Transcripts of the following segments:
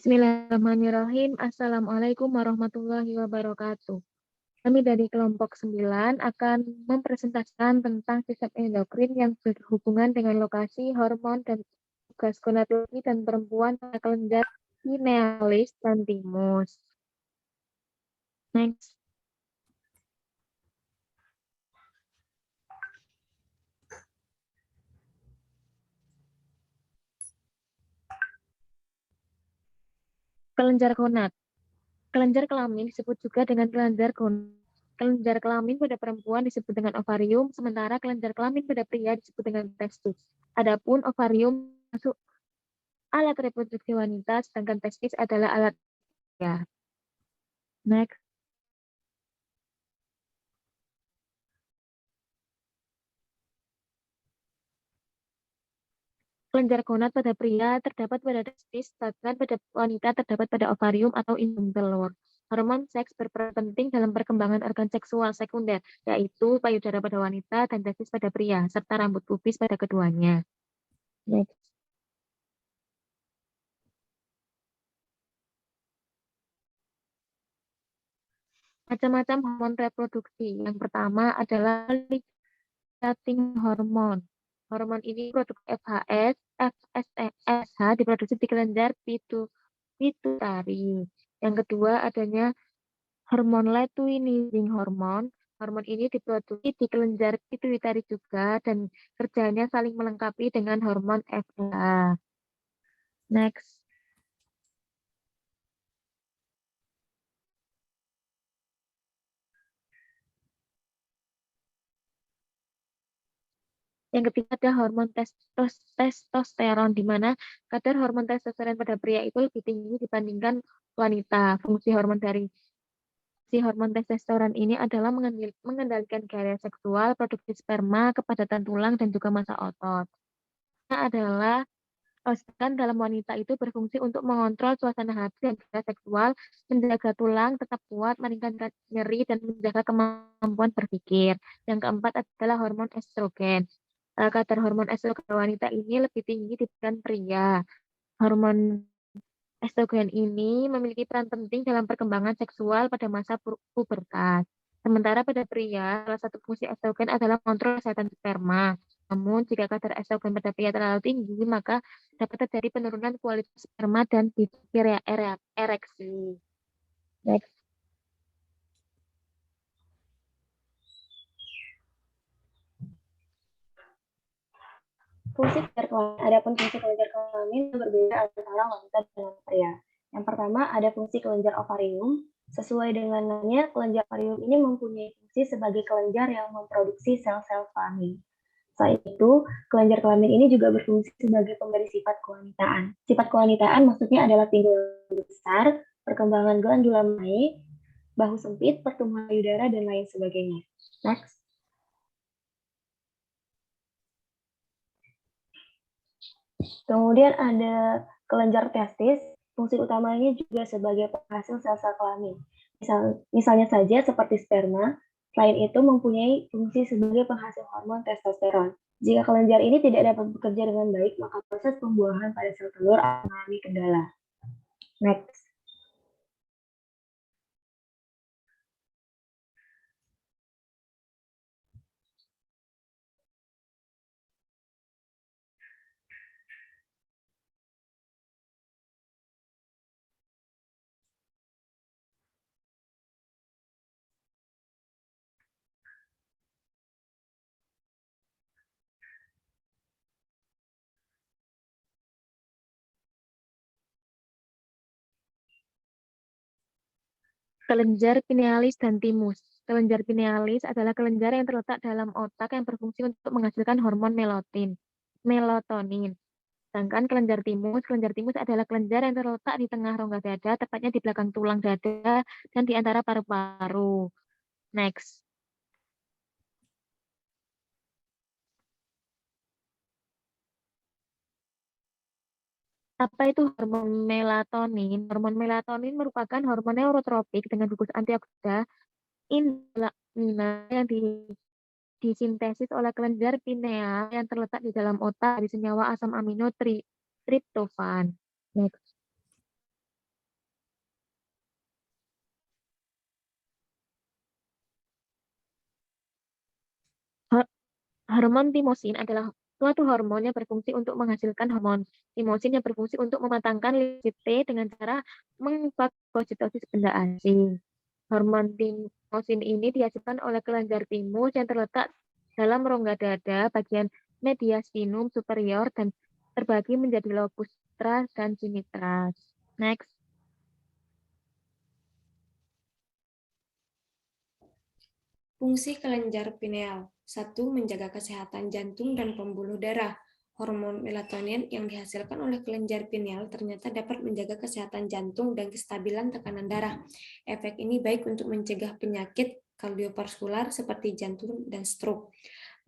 Bismillahirrahmanirrahim. Assalamualaikum warahmatullahi wabarakatuh. Kami dari kelompok 9 akan mempresentasikan tentang sistem endokrin yang berhubungan dengan lokasi, hormon, dan tugas gonadologi dan perempuan pada kelenjar pinealis dan timus. Next. Kelenjar gonad. Kelenjar kelamin disebut juga dengan kelenjar gonad. Kelenjar kelamin pada perempuan disebut dengan ovarium, sementara kelenjar kelamin pada pria disebut dengan testis. Adapun ovarium masuk alat reproduksi wanita, sedangkan testis adalah alat pria. Next. Kelenjar gonad pada pria terdapat pada testis, sedangkan pada wanita terdapat pada ovarium atau indung telur. Hormon seks berperan penting dalam perkembangan organ seksual sekunder, yaitu payudara pada wanita dan testis pada pria, serta rambut pubis pada keduanya. Next. Macam-macam hormon reproduksi. Yang pertama adalah luteinizing hormon. Hormon ini produk FHS, FSH diproduksi di kelenjar pituitari. Yang kedua adanya hormon luteinizing hormon. Hormon ini diproduksi di kelenjar pituitari juga dan kerjanya saling melengkapi dengan hormon FSH. Next. Yang ketiga ada hormon testosteron, di mana kadar hormon testosteron pada pria itu lebih tinggi dibandingkan wanita. Si hormon testosteron ini adalah mengendalikan gairah seksual, produksi sperma, kepadatan tulang, dan juga massa otot. Adalah sedangkan dalam wanita itu berfungsi untuk mengontrol suasana hati dan gairah seksual, menjaga tulang tetap kuat, meringankan nyeri, dan menjaga kemampuan berpikir. Yang keempat adalah hormon estrogen. Kadar hormon estrogen wanita ini lebih tinggi dibandingkan pria. Hormon estrogen ini memiliki peran penting dalam perkembangan seksual pada masa pubertas. Sementara pada pria, salah satu fungsi estrogen adalah kontrol kesehatan sperma. Namun, jika kadar estrogen pada pria terlalu tinggi, maka dapat terjadi penurunan kualitas sperma dan ereksi. Next. Adapun fungsi kelenjar kelamin berbeda antara wanita dan pria. Yang pertama ada fungsi kelenjar ovarium. Sesuai dengan namanya, kelenjar ovarium ini mempunyai fungsi sebagai kelenjar yang memproduksi sel-sel kelamin. Selain itu, kelenjar kelamin ini juga berfungsi sebagai pemberi sifat kewanitaan. Sifat kewanitaan maksudnya adalah pinggul besar, perkembangan glandula naik, bahu sempit, pertumbuhan payudara, dan lain sebagainya. Next. Kemudian ada kelenjar testis, fungsi utamanya juga sebagai penghasil sel-sel kelamin. Misalnya saja seperti sperma, selain itu mempunyai fungsi sebagai penghasil hormon testosteron. Jika kelenjar ini tidak dapat bekerja dengan baik, maka proses pembuahan pada sel telur akan mengalami kendala. Next. Kelenjar pinealis dan timus. Kelenjar pinealis adalah kelenjar yang terletak dalam otak yang berfungsi untuk menghasilkan hormon melatonin. Sedangkan kelenjar timus adalah kelenjar yang terletak di tengah rongga dada, tepatnya di belakang tulang dada dan di antara paru-paru. Next. Apa itu hormon melatonin? Hormon melatonin merupakan hormon neurotropik dengan gugus antioksidan indolamina yang disintesis oleh kelenjar pineal yang terletak di dalam otak dari senyawa asam amino triptofan. Next. Hormon timosin adalah suatu hormon yang berfungsi untuk menghasilkan hormon timosin yang berfungsi untuk mematangkan lipid T dengan cara memfagositosis benda asing. Hormon timosin ini dihasilkan oleh kelenjar timus yang terletak dalam rongga dada bagian mediastinum superior dan terbagi menjadi lobus stras dan sinitras. Next. Fungsi kelenjar pineal. 1. Menjaga kesehatan jantung dan pembuluh darah. Hormon melatonin yang dihasilkan oleh kelenjar pineal ternyata dapat menjaga kesehatan jantung dan kestabilan tekanan darah. Efek ini baik untuk mencegah penyakit kardiovaskular seperti jantung dan stroke.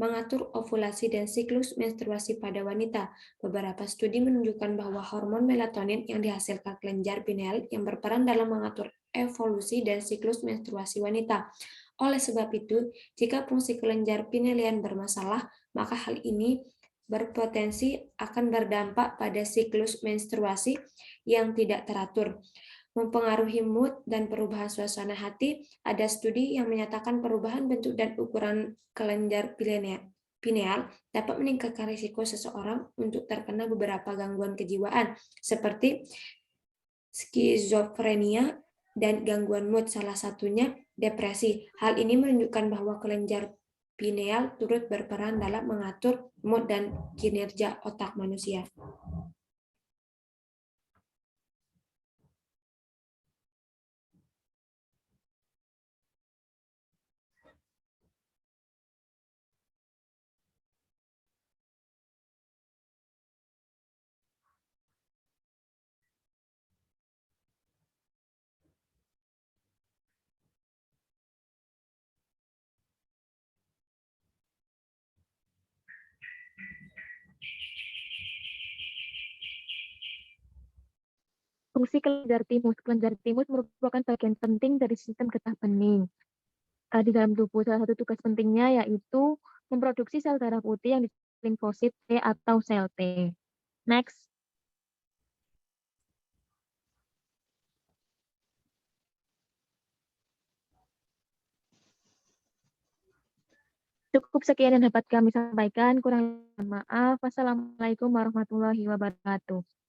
Mengatur ovulasi dan siklus menstruasi pada wanita. Beberapa studi menunjukkan bahwa hormon melatonin yang dihasilkan kelenjar pineal yang berperan dalam mengatur evolusi dan siklus menstruasi wanita. Oleh sebab itu, jika fungsi kelenjar pinealian bermasalah, maka hal ini berpotensi akan berdampak pada siklus menstruasi yang tidak teratur, mempengaruhi mood dan perubahan suasana hati. Ada studi yang menyatakan perubahan bentuk dan ukuran kelenjar pineal dapat meningkatkan risiko seseorang untuk terkena beberapa gangguan kejiwaan seperti skizofrenia dan gangguan mood, salah satunya depresi. Hal ini menunjukkan bahwa kelenjar pineal turut berperan dalam mengatur mood dan kinerja otak manusia. Fungsi kelenjar timus. Kelenjar timus merupakan bagian penting dari sistem getah bening. Di dalam tubuh, salah satu tugas pentingnya yaitu memproduksi sel darah putih yang disebut limfosit T atau sel T. Next. Cukup sekian yang dapat kami sampaikan. Kurang maaf. Wassalamualaikum warahmatullahi wabarakatuh.